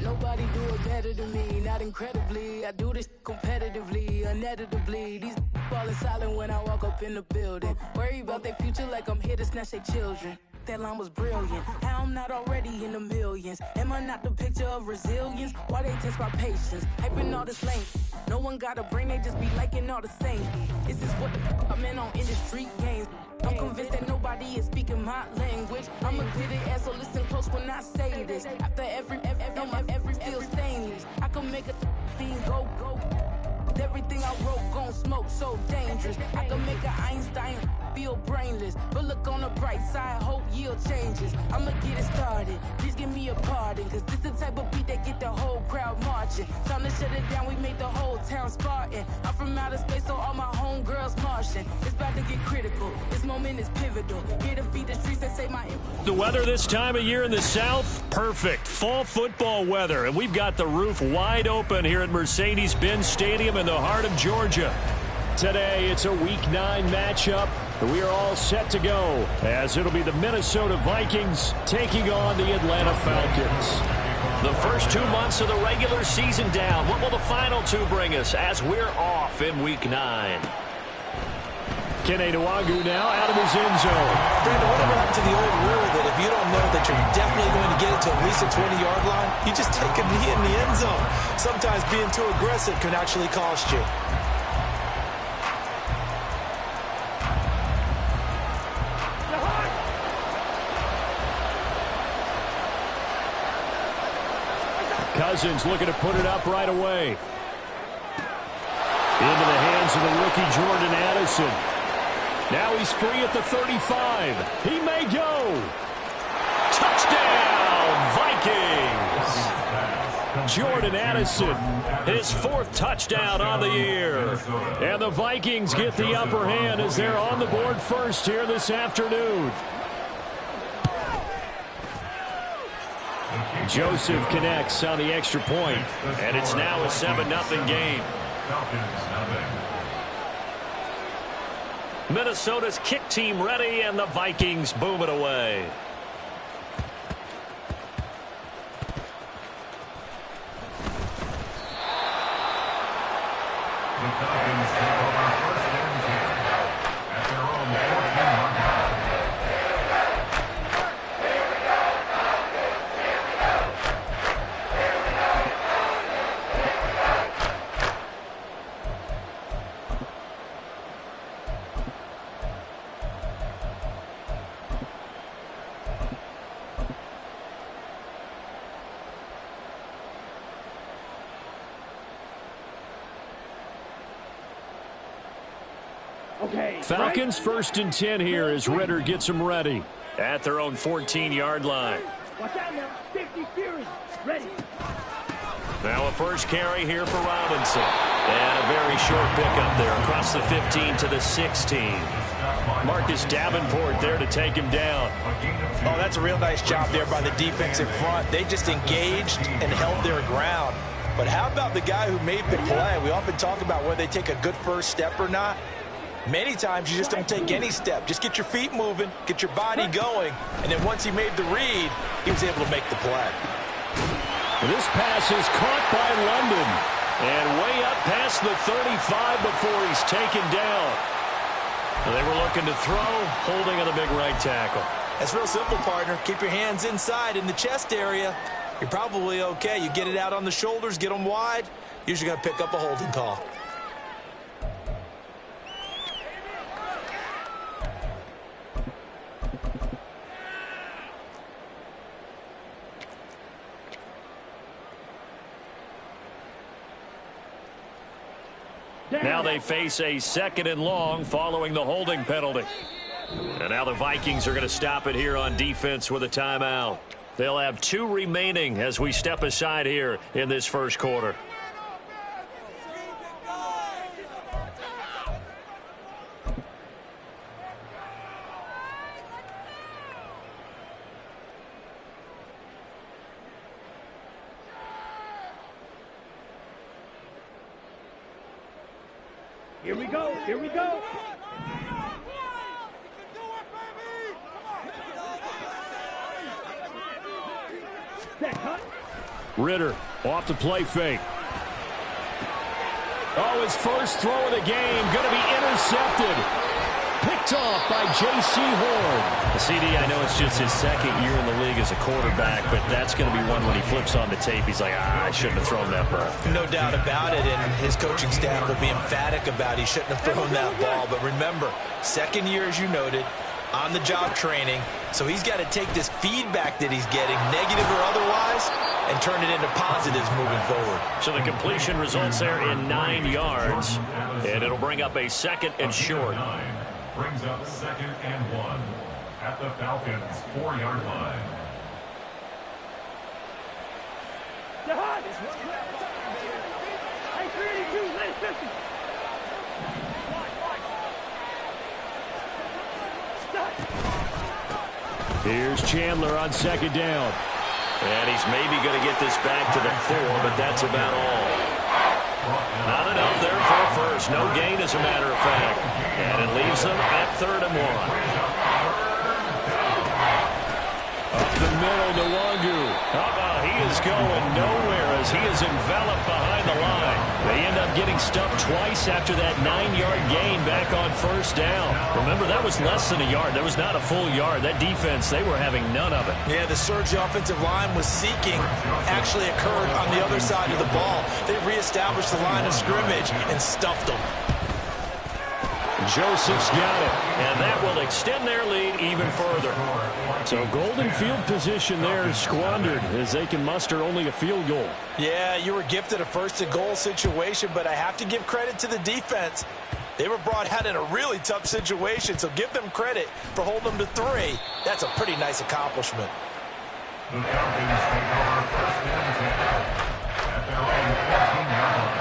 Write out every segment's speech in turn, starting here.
Nobody do it better than me, not incredibly. I do this competitively, inevitably. These falling silent when I walk up in the building. Worry about their future like I'm here to snatch their children. That line was brilliant. How I'm not already in the millions? Am I not the picture of resilience? Why they test my patience? Hyping all this lane. No one got a brain, they just be liking all the same. This is what the I'm in on industry games. I'm convinced that nobody is speaking my language. I'm a good ass, so listen close when I say this. After every feel stainless. I can make a fiend go. Everything I wrote gon' smoke, so dangerous. I can make an Einstein feel brainless. But look on the bright side, hope yield changes. I'ma get it started, please give me a pardon. Cause this the type of beat that get the whole crowd marching. Time to shut it down, we made the whole town Spartan. I'm from outer space, so all my homegirls Martian. It's about to get critical, this moment is pivotal. Here to feed the streets that say my... The weather this time of year in the South, perfect. Fall football weather, and we've got the roof wide open here at Mercedes-Benz Stadium in the heart of Georgia. Today, it's a Week 9 matchup. We are all set to go, as it'll be the Minnesota Vikings taking on the Atlanta Falcons. The first 2 months of the regular season down. What will the final two bring us as we're off in Week 9? Kene Nwagu now out of his end zone. Brandon, whatever happened to the old rule that if you don't know that you're definitely going to get it to at least a 20-yard line, you just take a knee in the end zone. Sometimes being too aggressive can actually cost you. Cousins looking to put it up right away. Into the hands of the rookie Jordan Addison. Now he's free at the 35. He may go. Touchdown, Vikings. Jordan Addison, his fourth touchdown on the year. And the Vikings get the upper hand as they're on the board first here this afternoon. Joseph connects on the extra point, and it's now a 7-0 game. Minnesota's kick team ready, and the Vikings boom it away. The Falcons take over first and 10 at their own 14-yard line. Falcons first and 10 here as Ritter gets them ready at their own 14-yard line. Watch out now. 50 Fury. Ready. Now a first carry here for Robinson. And a very short pickup there across the 15 to the 16. Marcus Davenport there to take him down. Oh, that's a real nice job there by the defensive front. They just engaged and held their ground. But how about the guy who made the play? We often talk about whether they take a good first step or not. Many times you just don't take any step. Just get your feet moving, get your body going, and then once he made the read, he was able to make the play. This pass is caught by London. And way up past the 35 before he's taken down. They were looking to throw, holding on the big right tackle. That's real simple, partner. Keep your hands inside in the chest area. You're probably okay. You get it out on the shoulders, get them wide, usually going to pick up a holding call. Now they face a 2nd and long following the holding penalty. And now the Vikings are going to stop it here on defense with a timeout. They'll have 2 remaining as we step aside here in this first quarter. Here we go. Here we go. Ritter off the play fake. Oh, his first throw of the game going to be intercepted. Picked off by J.C. Horn. CD, I know it's just his second year in the league as a quarterback, but that's going to be one when he flips on the tape. He's like, I shouldn't have thrown that ball. No doubt about it, and his coaching staff will be emphatic about he shouldn't have thrown that ball. But remember, second year, as you noted, on-the-job training, so he's got to take this feedback that he's getting, negative or otherwise, and turn it into positives moving forward. So the completion results there in 9 yards, and it'll bring up a second and short. Brings up second and 1 at the Falcons' 4-yard line. Hey, 32, let it 50. Here's Chandler on second down. And he's maybe going to get this back to the 4, but that's about all. Not enough there for a first. No gain, as a matter of fact. And it leaves them at 3rd and 1. Up the middle to Wangu. He is going nowhere as he is enveloped behind the line. They end up getting stuffed twice after that 9-yard gain back on first down. Remember, that was less than a yard. That was not a full yard. That defense, they were having none of it. Yeah, the surge the offensive line was seeking actually occurred on the other side of the ball. They reestablished the line of scrimmage and stuffed them. Joseph's got it, and that will extend their lead even further. So golden field position there is squandered as they can muster only a field goal. Yeah, you were gifted a first-and-goal situation, but I have to give credit to the defense. They were brought out in a really tough situation, so give them credit for holding them to 3. That's a pretty nice accomplishment. The Falcons take over first and 10 at their own 14-yard line.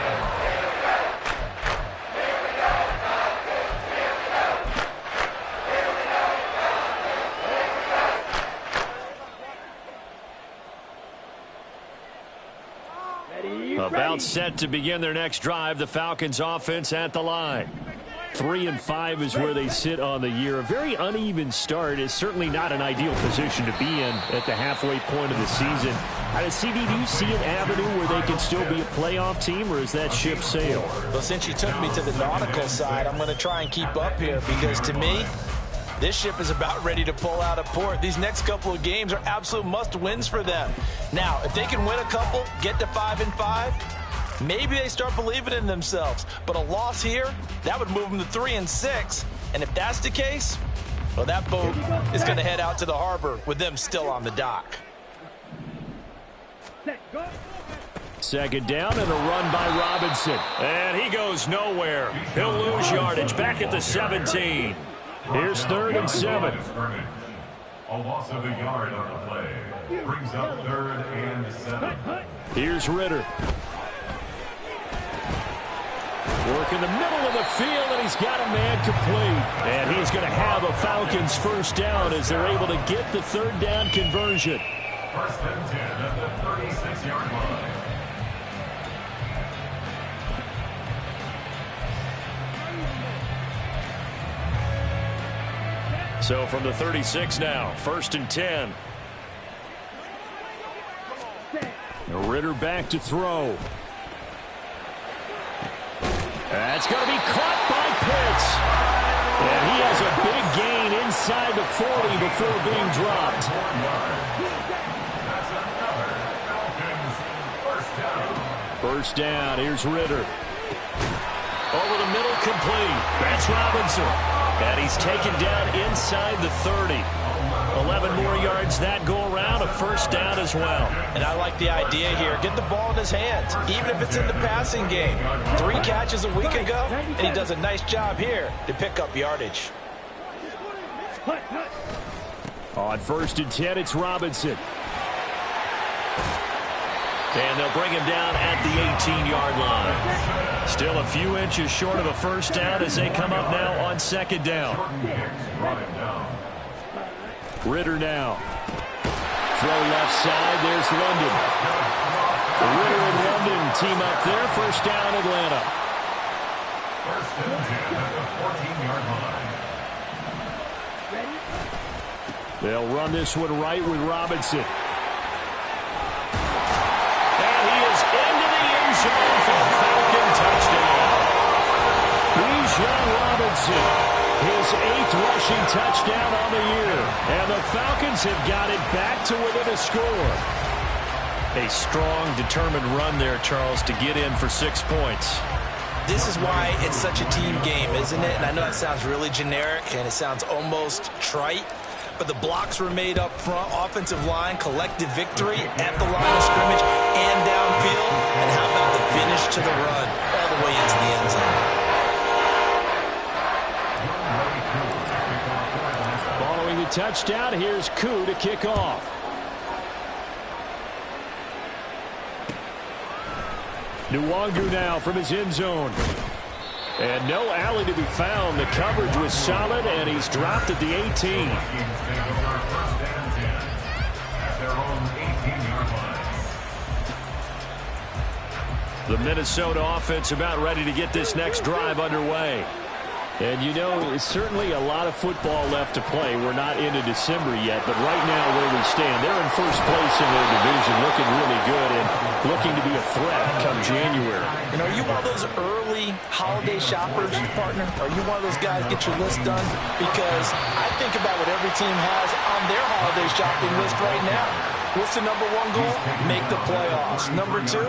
About set to begin their next drive, the Falcons offense at the line. 3-5 is where they sit on the year. A very uneven start is certainly not an ideal position to be in at the halfway point of the season. CD, do you see an avenue where they can still be a playoff team, or is that ship sailed? Well, since you took me to the nautical side, I'm going to try and keep up here because to me, this ship is about ready to pull out of port. These next couple of games are absolute must-wins for them. Now, if they can win a couple, get to 5-5, maybe they start believing in themselves. But a loss here, that would move them to 3-6. And if that's the case, well, that boat is going to head out to the harbor with them still on the dock. Second down and a run by Robinson. And he goes nowhere. He'll lose yardage back at the 17. Here's 3rd and 7. A loss of a yard on the play. Brings up 3rd and 7. Here's Ritter. Work in the middle of the field, and he's got a man complete. And he's going to have a Falcons first down as they're able to get the 3rd down conversion. First and 10 at the 36-yard line. So from the 36 now, 1st and 10. Ritter back to throw. That's going to be caught by Pitts. And he has a big gain inside the 40 before being dropped. First down, here's Ritter. Over the middle, complete. That's Robinson. And he's taken down inside the 30. 11 more yards that go around, a first down as well. And I like the idea here. Get the ball in his hands, even if it's in the passing game. 3 catches a week ago, and he does a nice job here to pick up yardage. On 1st and 10, it's Robinson. And they'll bring him down at the 18-yard line. Still a few inches short of a first down as they come up now on 2nd down. Ritter now. Throw left side. There's London. Ritter and London team up there. First down, Atlanta. First and 10 at the 14-yard line. They'll run this one right with Robinson. is into the end zone for a Falcon touchdown. Bijan Robinson, his 8th rushing touchdown on the year. And the Falcons have got it back to within a score. A strong, determined run there, Charles, to get in for 6 points. This is why it's such a team game, isn't it? And I know that sounds really generic and it sounds almost trite, but the blocks were made up front, offensive line, collective victory at the line of scrimmage and downfield. And how about the finish to the run all the way into the end zone? Following the touchdown, here's Koo to kick off. Nwangu now from his end zone. And no alley to be found. The coverage was solid, and he's dropped at the 18. The Minnesota offense about ready to get this next drive underway. And, you know, it's certainly a lot of football left to play. We're not into December yet, but right now where we stand, they're in first place in their division, looking really good and looking to be a threat come January. And are you one of those early holiday shoppers, partner? Are you one of those guys get your list done? Because I think about what every team has on their holiday shopping list right now. What's the number 1 goal? Make the playoffs. Number 2,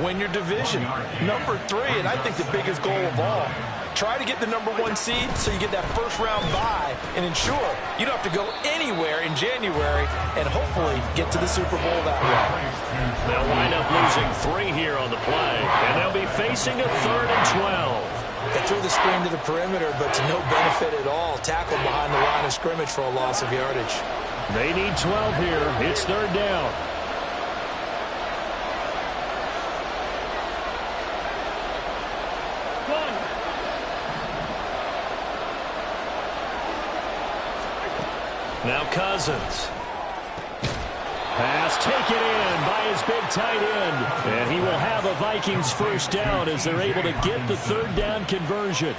win your division. Number 3, and I think the biggest goal of all, try to get the number 1 seed so you get that first-round bye and ensure you don't have to go anywhere in January and hopefully get to the Super Bowl that way. They'll wind up losing 3 here on the play, and they'll be facing a 3rd and 12. They threw the screen to the perimeter, but to no benefit at all. Tackled behind the line of scrimmage for a loss of yardage. They need 12 here. It's 3rd down. Now Cousins. Pass taken in by his big tight end. And he will have a Vikings first down as they're able to get the 3rd down conversion.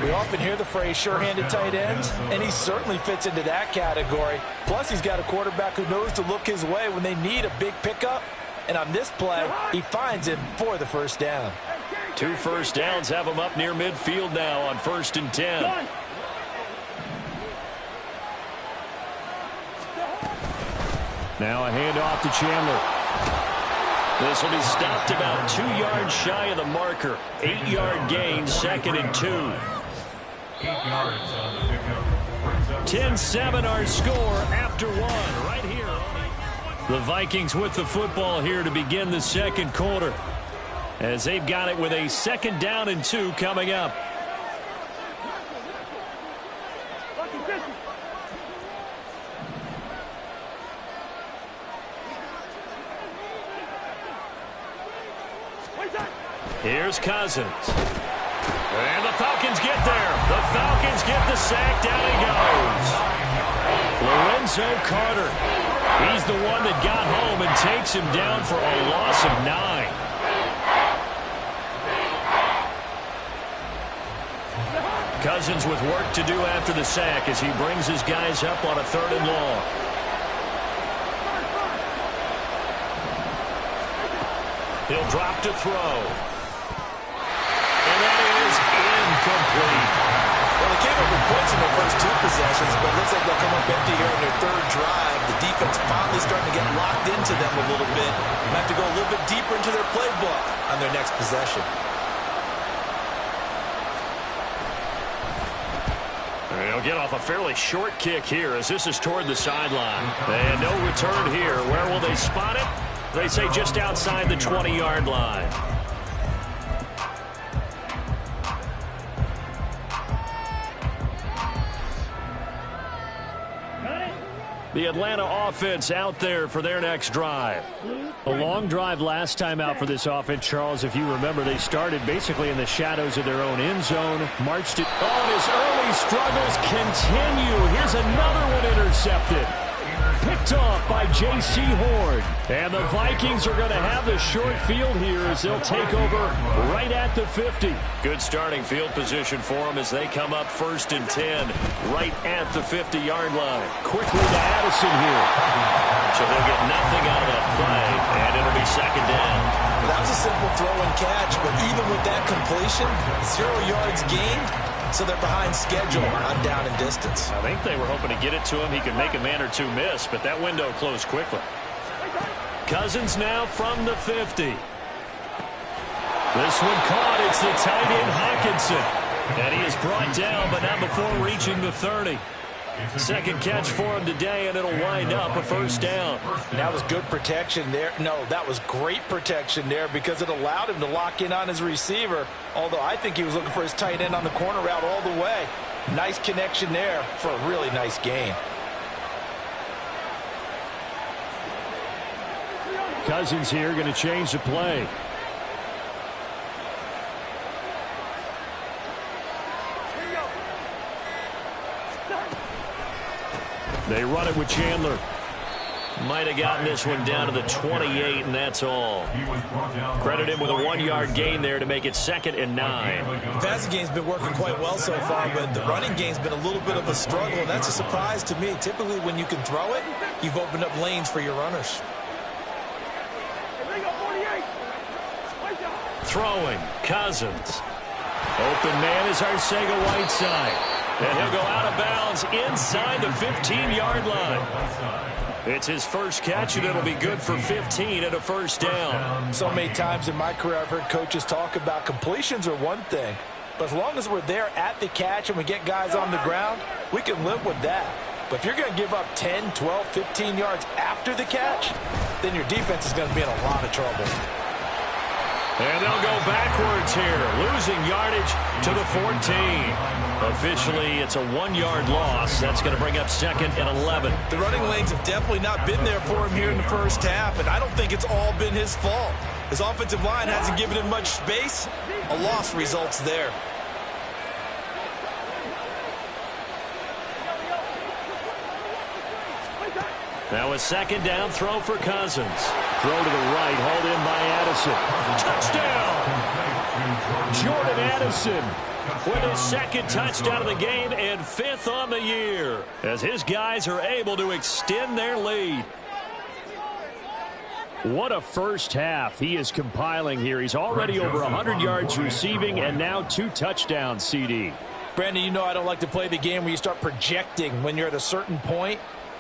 We often hear the phrase sure-handed tight ends, and he certainly fits into that category. Plus, he's got a quarterback who knows to look his way when they need a big pickup. And on this play, he finds him for the first down. 2 first downs have him up near midfield now on 1st and 10. Now a handoff to Chandler. This will be stopped about 2 yards shy of the marker. 8-yard gain, 2nd and 2. 8 yards on the pickup. 10-7 our score after 1 right here. The Vikings with the football here to begin the 2nd quarter, as they've got it with a 2nd down and 2 coming up. Here's Cousins. And the Falcons get there. The Falcons get the sack. Down he goes. Lorenzo Carter. He's the one that got home and takes him down for a loss of 9. Cousins with work to do after the sack as he brings his guys up on a 3rd and long. He'll drop to throw. Incomplete. Well, they came up with points in their first 2 possessions, but it looks like they'll come up empty here in their 3rd drive. The defense finally starting to get locked into them a little bit. They have to go a little bit deeper into their playbook on their next possession. They'll get off a fairly short kick here as this is toward the sideline. And no return here. Where will they spot it? They say just outside the 20-yard line. The Atlanta offense out there for their next drive. A long drive last time out for this offense, Charles. If you remember, they started basically in the shadows of their own end zone. Marched it. Oh, and his early struggles continue. Here's another one intercepted. Picked off by J.C. Horn. And the Vikings are going to have the short field here as they'll take over right at the 50. Good starting field position for them as they come up 1st and 10 right at the 50-yard line. Quickly to Addison here. So they'll get nothing out of that play, and it'll be second down. Well, that was a simple throw and catch, but even with that completion, 0 yards gained, so they're behind schedule on down and distance. I think they were hoping to get it to him. He could make a man or two miss, but that window closed quickly. Cousins now from the 50. This one caught. It's the tight end Hawkinson. And he is brought down, but not before reaching the 30. Second catch for him today, and it'll wind up a first down. That was good protection there. No, that was great protection there because it allowed him to lock in on his receiver, although I think he was looking for his tight end on the corner route all the way. Nice connection there for a really nice gain. Cousins here going to change the play. They run it with Chandler. Might have gotten this one down to the 28, and that's all. Credit him with a 1-yard gain there to make it 2nd and 9. The passing game's been working quite well so far, but the running game's been a little bit of a struggle, and that's a surprise to me. Typically, when you can throw it, you've opened up lanes for your runners. Throwing, Cousins. Open man is Arcega-Whiteside. And he'll go out of bounds inside the 15-yard line. It's his first catch, and it'll be good for 15 and a first down. So many times in my career I've heard coaches talk about completions are one thing, but as long as we're there at the catch and we get guys on the ground, we can live with that. But if you're going to give up 10, 12, 15 yards after the catch, then your defense is going to be in a lot of trouble. And they'll go backwards here, losing yardage to the 14. Officially, it's a 1-yard loss. That's going to bring up 2nd and 11. The running lanes have definitely not been there for him here in the first half, and I don't think it's all been his fault. His offensive line hasn't given him much space. A loss results there. Now a 2nd down throw for Cousins. Throw to the right, hauled in by Addison. Touchdown! Jordan Addison with his 2nd touchdown of the game and 5th on the year, as his guys are able to extend their lead. What a first half he is compiling here. He's already over 100 yards receiving and now 2 touchdowns, CD. Brandon, you know I don't like to play the game where you start projecting when you're at a certain point.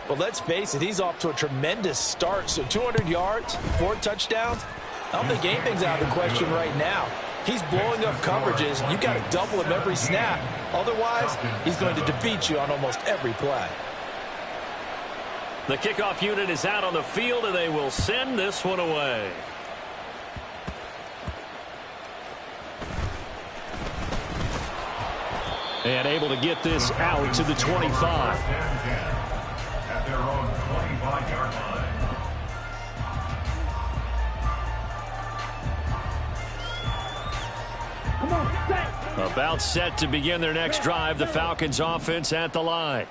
But let's face it, he's off to a tremendous start. So 200 yards, 4 touchdowns. I don't think anything's out of the question right now. He's blowing up coverages. You got to double him every snap. Otherwise, he's going to defeat you on almost every play. The kickoff unit is out on the field, and they will send this one away. And able to get this out to the 25. At their own 25-yard line. About set to begin their next drive, the Falcons offense at the line.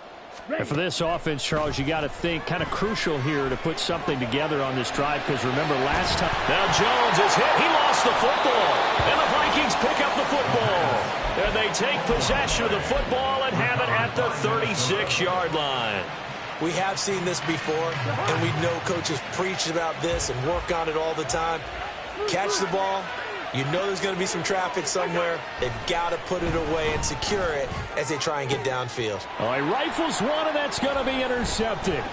And for this offense, Charles, you got to think kind of crucial here to put something together on this drive, because remember last time. Now Jones is hit. He lost the football. And the Vikings pick up the football. And they take possession of the football and have it at the 36-yard line. We have seen this before, and we know coaches preach about this and work on it all the time. Catch the ball. You know there's going to be some traffic somewhere. They've got to put it away and secure it as they try and get downfield. Oh, he rifles one, and that's going to be intercepted.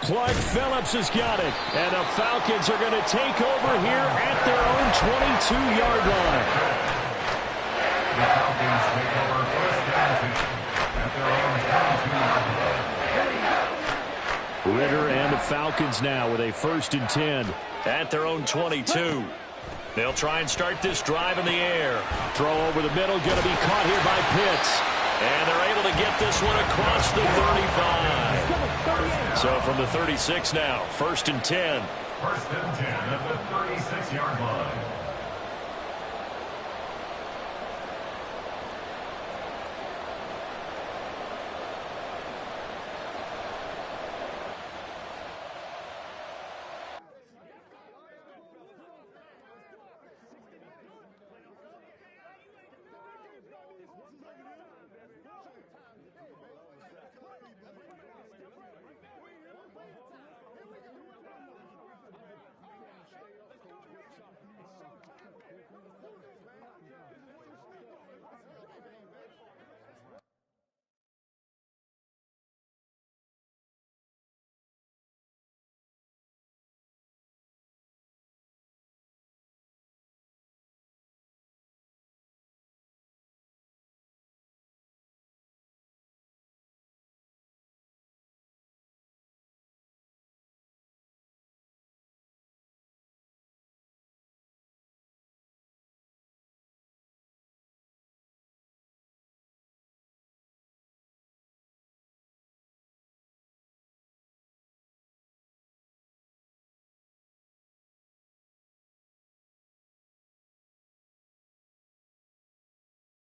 Clark Phillips has got it, and the Falcons are going to take over here at their own 22-yard line. The Falcons take over first down at their own 22-yard line. Ritter and the Falcons now with a 1st and 10 at their own 22. They'll try and start this drive in the air. Throw over the middle, going to be caught here by Pitts. And they're able to get this one across the 35. So from the 36 now, 1st and 10. 1st and 10 at the 36-yard line.